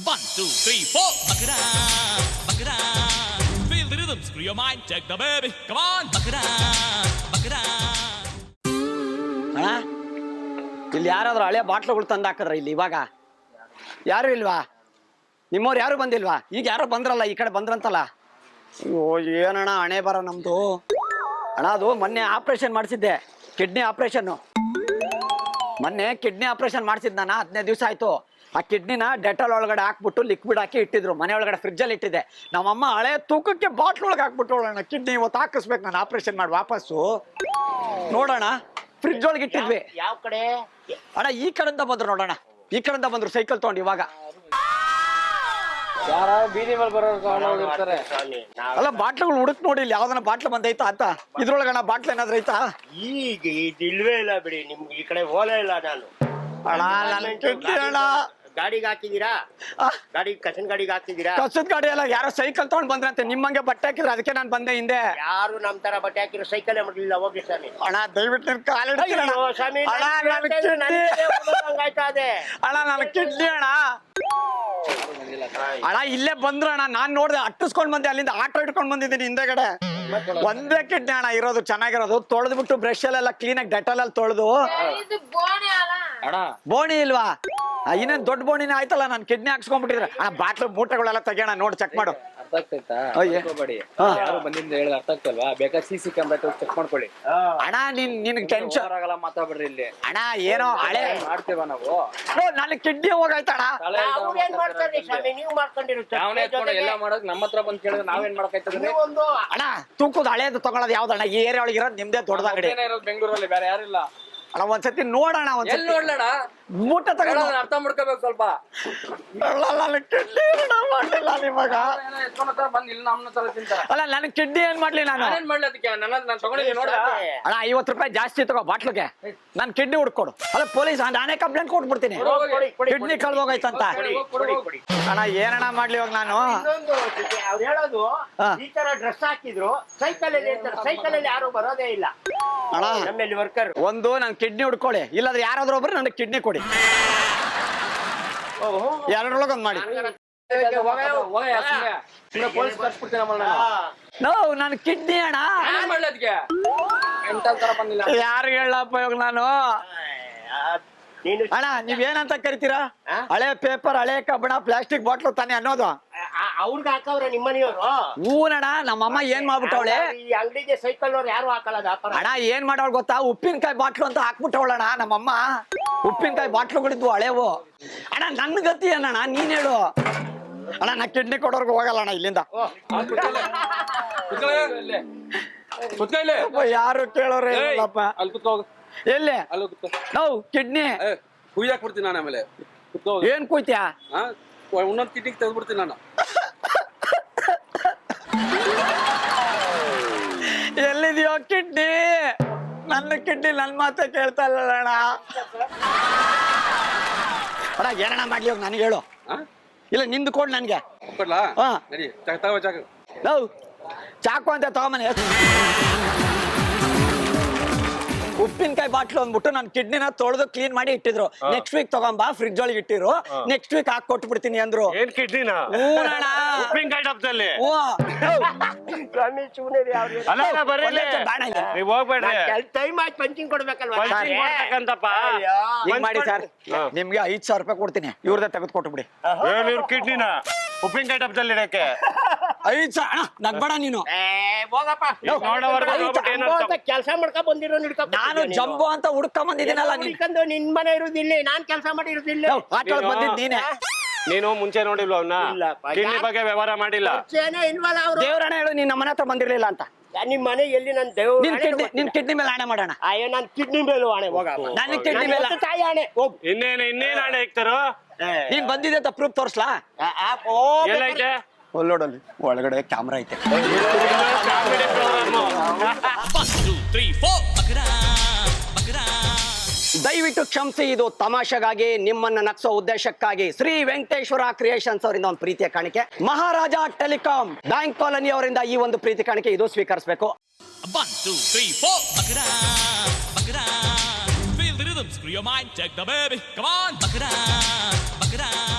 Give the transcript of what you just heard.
1, 2, 3, 4. Buck it up, buck it up. Feel the rhythm, screw your mind, check the baby. Come on, buck it up, buck it up. ಅಣ್ಣ ಇಲ್ಲಿ ಯಾರಾದ್ರೂ ಹಳೆ ಬಾಟ್ಲುಗಳು ತಂದು ಹಾಕಿದ್ರ ಇಲ್ಲಿ ಇವಾಗ ಯಾರು ಇಲ್ವಾ? ನಿಮ್ಮವ್ರು ಯಾರು ಬಂದಿಲ್ವಾ? ಈಗ ಯಾರೋ ಬಂದ್ರಲ್ಲ, ಈ ಕಡೆ ಬಂದ್ರಂತಲ್ಲ. ಅಯ್ಯೋ ಏನಣ್ಣ ಹಣೆ ಬರ ನಮ್ದು. ಅಣ್ಣ ಅದು ಮೊನ್ನೆ ಆಪರೇಷನ್ ಮಾಡಿಸಿದ್ದೆ, ಕಿಡ್ನಿ ಆಪರೇಷನ್ನು. ಮೊನ್ನೆ ಕಿಡ್ನಿ ಆಪರೇಷನ್ ಮಾಡಿಸಿದ್ ನಾನು 15 ದಿವಸ ಆಯ್ತು. ಆ ಕಿಡ್ನಿನ ಡೆಟಾಲ್ ಒಳಗಡೆ ಹಾಕ್ಬಿಟ್ಟು ಲಿಕ್ವಿಡ್ ಹಾಕಿ ಇಟ್ಟಿದ್ರು, ಮನೆ ಒಳಗಡೆ ಫ್ರಿಜ್ಜಲ್ಲಿ ಇಟ್ಟಿದ್ದೆ. ನಮ್ಮಮ್ಮ ಹಳೆ ತೂಕಕ್ಕೆ ಬಾಟ್ಲ್ ಒಳಗೆ ಹಾಕ್ಬಿಟ್ಟು ಅಣ್ಣ ಕಿಡ್ನಿ ಇವತ್ತು ಹಾಕಿಸ್ಬೇಕು ನಾನು ಆಪರೇಷನ್ ಮಾಡಿ ವಾಪಸ್ಸು. ನೋಡೋಣ, ಫ್ರಿಜ್ ಒಳಗೆ ಇಟ್ಟಿದ್ವಿ. ಯಾವ ಕಡೆ ಅಣ್ಣ ಈ ಕಡೆಯಿಂದ ಬಂದ್ರು ನೋಡೋಣ, ಈ ಕಡೆಯಿಂದ ಬಂದ್ರು ಸೈಕಲ್ ತಗೊಂಡು ಇವಾಗ. ಯಾರ ಬೀದಿ ಮೇಲೆ ಬರೋರು ಇರ್ತಾರೆ. ಅಲ್ಲ ಬಾಟ್ಲುಗಳು ಹುಡುಕ್ ನೋಡಿ ಇಲ್ಲಿ ಯಾವ್ದನ ಬಾಟ್ಲು ಬಂದೈತಾ ಅಂತ. ಇದ್ರೊಳಗಣ ಬಾಟ್ಲ್ ಏನಾದ್ರು ಐತಾ? ಈಗ ಇದು ಇಲ್ವೇ ಇಲ್ಲ ಬಿಡಿ, ನಿಮ್ಗೆ ಈ ಕಡೆ ಹೋಲೇ ಇಲ್ಲ ನಾನು. ಅಣ್ಣ ನನ್ನ ಕಿಡ್ನಿ ಅಣ್ಣ. ಗಾಡಿಗೆ ಹಾಕಿದೀರಾ? ಗಾಡಿ ಕಸನ್ ಗಾಡಿಗೆ ಹಾಕಿದೀರಾ? ಕಸದ ಗಾಡಿ ಎಲ್ಲ ಯಾರೋ ಸೈಕಲ್ ತಗೊಂಡ್ ಬಂದ್ರಂತೆ, ನಿಮ್ಮಂಗೆ ಬಟ್ಟೆ ಹಾಕಿದ್ರೆ ಅದಕ್ಕೆ ನಾನು ಬಂದೆ ಹಿಂದೆ. ಯಾರು ನಮ್ ತರ ಬಟ್ಟೆ ಹಾಕಿರೋ ಸೈಕಲ್ ಮಾಡ್ಲಿಲ್ಲ. ಹೋಗಿ ಸ್ವಾಮಿ. ಅಣ್ಣ ದಯವಿಟ್ಟು ನಿನ್ ಕಾಲಿಡ್ತೀನಿ ಅಣ್ಣ. ಅಯ್ಯೋ ಸ್ವಾಮಿ, ಅಣ್ಣ ನನ್ನ ಕಿಡ್ನಿ. ಹಂಗಾಯ್ತಾ ಅದೇ ಅಣ್ಣ ನನ್ನ ಕಿಡ್ನಿ ಅಣ್ಣ. ಅಣ್ಣ ಇಲ್ಲೇ ಬಂದ್ರು ಅಣ್ಣ, ನಾನ್ ನೋಡ್ದೆ ಅಟ್ಟಿಸ್ಕೊಂಡ್ ಬಂದೆ, ಅಲ್ಲಿಂದ ಆಟೋ ಇಟ್ಕೊಂಡ್ ಬಂದಿದ್ದೀನಿ ಹಿಂದೆಗಡೆ. ಒಂದೇ ಕಿಡ್ನಿ ಅಣ್ಣ ಇರೋದು, ಚೆನ್ನಾಗಿರೋದು. ತೊಳೆದ್ಬಿಟ್ಟು ಬ್ರಷ್ ಅಲ್ಲೆಲ್ಲ ಕ್ಲೀನ್ ಆಗಿ ಡೆಟಾಲ್ ಅಲ್ಲಿ ತೊಳೆದು. ಬೋಣಿ ಇಲ್ವಾ? ಇನ್ನೇನ್ ದೊಡ್ಡ ಬೋಣಿನ ಆಯ್ತಲ್ಲ, ನಾನು ಕಿಡ್ನಿ ಹಾಕ್ಸ್ಕೊಂಡ್ಬಿಟ್ಟಿದ್ರೆ. ಅಣ್ಣ ಬಾಟ್ಲು ಮೂಟೆಗಳೆಲ್ಲ ತೆಗಿಯೋಣ, ನೋಡಿ ಚೆಕ್ ಮಾಡು. ಅರ್ಥ ಆಗ್ತೈತಾ? ಯಾರು ಬಂದಿಂದ ಹೇಳಿದ್ರೆ ಅರ್ಥ ಆಗ್ತಲ್ವಾ? ಬೇಕಾದ್ರೆ CC ಕ್ಯಾಮ್ರಾ ಚೆಕ್ ಮಾಡ್ಕೊಳ್ಳಿ. ಅಣ್ಣ ನಿನ್ಗೆ ಟೆನ್ಷನ್ ಆಗಲ್ಲ, ಮಾತಾಡ್ಬಿಡ್ರಿ ಇಲ್ಲಿ. ಅಣ್ಣ ಏನೋ ಹಳೆ ಮಾಡ್ತೇವ ನಾವು. ನನ್ನ ಕಿಡ್ನಿ ಹೋಗಾಯ್ತಣ್ಣ. ಏನ್ ಮಾಡ್ತಾರೆ ಸ್ವಾಮಿ, ನೀವು ಮಾಡ್ಕೊಂಡಿರುತ್ತೆ. ಎಲ್ಲ ಮಾಡೋಕ್ ನಮ್ಮ ಹತ್ರ ಬಂದ್ ಕೇಳಿದ್ರೆ ನಾವೇನ್ ಮಾಡಕ್ಕಾಯ್ತದೆ? ಅಣ್ಣ ತೂಕದ ಹಳೇದು ತಗೊಳ್ಳೋದು ಯಾವ್ದಣ್ಣ? ಈ ಏರಿಯಾ ಒಳಗೆ ಇರೋದು ನಿಮ್ದೇ ದೊಡ್ಡದ ಅಂಗಡಿ. ಬೆಂಗಳೂರಲ್ಲಿ ಬೇರೆ ಯಾರಿಲ್ಲ. ಅಣ್ಣ ಒಂದ್ಸತಿ ನೋಡೋಣ, ಒಂದ್ಸತಿ ನೋಡ್ಲಣ ಮೂಟ ತಗೊಂಡು ಅರ್ಥ ಮಾಡ್ಕೋಬೇಕು ಸ್ವಲ್ಪ. ನಿಮಗ ಬಂದ್ ಇಲ್ಲಿ ನಮ್ಮ ಹತ್ರ ತಿಂತಾರೆ. ಅಲ್ಲ ನನ್ನ ಕಿಡ್ನಿ ಏನ್ ಮಾಡ್ಲಿ ನಾನು? ಏನ್ ಮಾಡ್ಲಿ ಅದಕ್ಕೆ? ನಾನು ತಗೊಂಡಿದ್ದೀನಿ ನೋಡ. ಅಣ್ಣ 50 ರೂಪಾಯಿ ಜಾಸ್ತಿ ತಗೋ ಬಾಟ್ಲಿಗೆ, ನನ್ ಕಿಡ್ನಿ ಹುಡ್ಕೊಡು. ಅಲ್ಲ ಪೊಲೀಸ್ ನಾನೇ ಕಂಪ್ಲೇಂಟ್ ಕೊಟ್ಬಿಡ್ತೀನಿ, ಕಿಡ್ನಿ ಕಳ್ದೋಗೈತಂತ. ಅಣ್ಣ ಏನಣ್ಣ ಮಾಡ್ಲಿ ಇವಾಗ ನಾನು? ಅವ್ರು ಹೇಳೋದು ಈ ತರ ಡ್ರೆಸ್ ಹಾಕಿದ್ರು ಸೈಕಲ್ ಅಲ್ಲಿ ಇರ್ತಾರೆ, ಸೈಕಲ್ ಅಲ್ಲಿ ಯಾರು ಬರೋದೇ ಇಲ್ಲ. ಅಣ್ಣ ನಮ್ಮಲ್ಲಿ ವರ್ಕರ್ ಒಂದು ನನ್ ಕಿಡ್ನಿ ಹುಡ್ಕೊಳ್ಳಿ, ಇಲ್ಲಾಂದ್ರೆ ಯಾರಾದ್ರೂ ಒಬ್ರು ನನಗೆ ಕಿಡ್ನಿ ಕೊಡಿ. ಎರಡರೊಳಗೆ ಒಂದ್ ಮಾಡಿ. ಪೊಲೀಸ್ ಕರ್ಸ್ಬಿಡ್ತೀನಿ ನೋ ನನ್ ಕಿಡ್ನಿ ಅಣ್ಣ. ಮಾಡ್ಲಿ ಅದಕ್ಕೆ? ಎಂಟಲ್ ತರ ಬಂದಿಲ್ಲ. ಯಾರು ಹೇಳಪ್ಪ ಇವಾಗ ನಾನು? ನೀನು ಅಣ್ಣ ನೀವೇನಂತ ಕರಿತೀರಾ? ಹಳೆ ಪೇಪರ್, ಹಳೆ ಕಬ್ಬಣ, ಪ್ಲಾಸ್ಟಿಕ್ ಬಾಟ್ಲು ತಾನೇ ಅನ್ನೋದು? ಅವ್ರಿಗೆ ಹಾಕವ್ರೆ ನಿಮ್ಮನೆಯವರು. ಹೂನಣ್ಣ ನಮ್ಮಮ್ಮ ಏನ್ ಮಾಡ್ಬಿಟ್ಟವಳೆ, ಈ ಅಂಗಡಿಗೆ ಸೈಕಲ್ ಅವ್ರು ಯಾರು ಹಾಕಲ್ಲ. ಅಣ್ಣ ಏನ್ ಮಾಡವಳು ಗೊತ್ತಾ? ಉಪ್ಪಿನಕಾಯಿ ಬಾಟ್ಲು ಅಂತ ಹಾಕ್ಬಿಟ್ಟವಳಣ್ಣ ನಮ್ಮಮ್ಮ. ಉಪ್ಪಿನಕಾಯಿ ಬಾಟ್ಲುಗಳಿದ್ವು ಹಳೆವು. ಅಣ್ಣ ನನ್ ಗತಿ ಏನಣ್ಣ ನೀನ್ ಹೇಳು. ಅಣ್ಣ ನಾ ಕಿಡ್ನಿ ಕೊಡೋರ್ಗು ಹೋಗಲ್ಲ ಅಣ್ಣ ಇಲ್ಲಿಂದ. ಯಾರು ಕೇಳೋರು ಇಲ್ಲಪ್ಪ. ಅಲ್ಲಿ ಕುತ್ಕೋ. ಎಲ್ಲಿ ಅಲ್ಲಿ ಕುತ್ಕೋ. ನಾವು ಕಿಡ್ನಿ ಕುಯ್ಯಾಕ್ ಬಿಡ್ತೀನಿ ನಾನು. ಆಮೇಲೆ ಕುತ್ಕೋ. ಏನ್ ಕುಯ್ತ್ಯಾ? ಇನ್ನೊಂದ್ ಕಿಡ್ನಿಗೆ ತೆಗೆದ್ಬಿಡ್ತೀನಿ ನಾನು. ಎಲ್ಲಿದೆಯೋ ಕಿಡ್ನಿ? ನನ್ನ ಕಿಡ್ನಿ ನನ್ ಮಾತೆ ಕೇಳ್ತಾ ಇಲ್ಲ ಅಣ್ಣ. ಅಣ್ಣ ಏನಣ್ಣ ಮಾಡ್ಲಿ ಇವಾಗ ನನಗೆ ಹೇಳು. ಇಲ್ಲ ನಿಂದು ಕೊಡ್ ನನ್ಗೆ. ನಾವು ಚಾಕು ಅಂತ ತಗೊಂಬನೆ. ಉಪ್ಪಿನಕಾಯಿ ಬಾಟ್ಲು ಅಂದ್ಬಿಟ್ಟು ನನ್ನ ಕಿಡ್ನಿನ ತೊಳೆದು ಕ್ಲೀನ್ ಮಾಡಿ ಇಟ್ಟಿದ್ರು. ನೆಕ್ಸ್ಟ್ ವೀಕ್ ತಗೊಂಬಾ ಫ್ರಿಜ್ ಒಳಗೆ ಇಟ್ಟಿರು, ನೆಕ್ಸ್ಟ್ ವೀಕ್ ಹಾಕಿ ಕೊಟ್ಬಿಡ್ತೀನಿ ಅಂದ್ರು. ಏನ್ ಕಿಡ್ನಿನ? ಉಪ್ಪಿನಕಾಯಿ ಡಬ್ಬದಲ್ಲಿ. ನೀವ್ ಹೋಗ್ಬೇಡ್ರಿ, ಟೈಮ್ ಆಯ್ತು ಪಂಚಿಂಗ್ ಕೊಡ್ಬೇಕಲ್ವಾ? ಮಾಡಿ ಸರ್, ನಿಮ್ಗೆ 5,000 ರೂಪಾಯಿ ಕೊಡ್ತೀನಿ, ಇವ್ರದೇ ತೆಗೆದು ಕೊಟ್ಬಿಡಿ. ಇವ್ರ ಕಿಡ್ನಿನ ಉಪ್ಪಿನಕಾಯಿ ಡಬ್ಬದಲ್ಲಿ ಇಡಕ್ಕೆ 5,000 ಅಣ್ಣ ನಗ್ಬೇಡ ನೀನು. ಹೋಗಪ್ಪ, ಕೆಲಸ ಮಾಡ್ಕೊಂಡ್ ಬಂದಿರೋ ನಾನು ಜಂಬೋ ಅಂತ ಹುಡ್ಕೊಂಡ್ ಬಂದಿದ್ದೀನಲ್ಲ. ಹಿಡ್ಕೊಂಡು ನಿನ್ ಮನೆ ಇರುದಿಲ್ಲ, ನಾನ್ ಕೆಲಸ ಮಾಡಿ ಇರುದಿಲ್ಲ. ಆಟೋ ಬಂದಿದ್ ನೀನೆ. ನೀನು ಮುಂಚೆ ನೋಡಿಲ್ವ ಅವನ್ನ? ಕಿಡ್ನಿ ಬಗ್ಗೆ ವ್ಯವಹಾರ ಮಾಡಿಲ್ಲ. ಇಲ್ವಲ್ಲ ಅವ್ರು. ದೇವ್ರಣ್ಣ ಹೇಳು ನೀನ್ ನಮ್ಮನೆ ಹತ್ರ ಬಂದಿರ್ಲಿಲ್ಲ ಅಂತ. ನಿಮ್ ಮನೆ ಎಲ್ಲಿ? ನನ್ ದೇವ್ರ ನಿನ್ ಕಿಡ್ನಿ ಮೇಲೆ ಆಣೆ ಮಾಡೋಣ. ಅಯ್ಯೋ ನನ್ ಕಿಡ್ನಿ ಮೇಲೂ ಆಣೆ. ಹೋಗ ನನ್ನ ಕಿಡ್ನಿ ಮೇಲೆ ತಾಯಿ ಆಣೆ. ಹೋಗ್. ಇನ್ನೇನ್ ಆಣೆ ಇಕ್ತಾರೋ? ನೀನ್ ಬಂದಿದೆ ಅಂತ ಪ್ರೂಫ್ ತೋರ್ಸ್ಲಾ? ಎಲ್ಲೈತೆ? ಒಳ್ಳೋಡಲ್ಲಿ ಒಳಗಡೆ ಕ್ಯಾಮ್ರಾ ಐತೆ. 1, 2, 3, 4. Buck it up, buck it up. ದಯವಿಟ್ಟು ಕ್ಷಮಿಸಿ, ಇದು ತಮಾಷೆಗಾಗಿ, ನಿಮ್ಮನ್ನ ನಗ್ಸೋ ಉದ್ದೇಶಕ್ಕಾಗಿ ಶ್ರೀ ವೆಂಕಟೇಶ್ವರ ಕ್ರಿಯೇಷನ್ಸ್ ಅವರಿಂದ ಒಂದು ಪ್ರೀತಿಯ ಕಾಣಿಕೆ, ಮಹಾರಾಜ ಟೆಲಿಕಾಂ ಬ್ಯಾಂಕ್ ಕಾಲನಿ ಅವರಿಂದ ಈ ಒಂದು ಪ್ರೀತಿ ಕಾಣಿಕೆ ಇದು ಸ್ವೀಕರಿಸಬೇಕು. 1, 2, 3, 4. Buck it up, buck it up. Feel the rhythm, screw your mind, check the baby. Come on, buck it up, buck it up.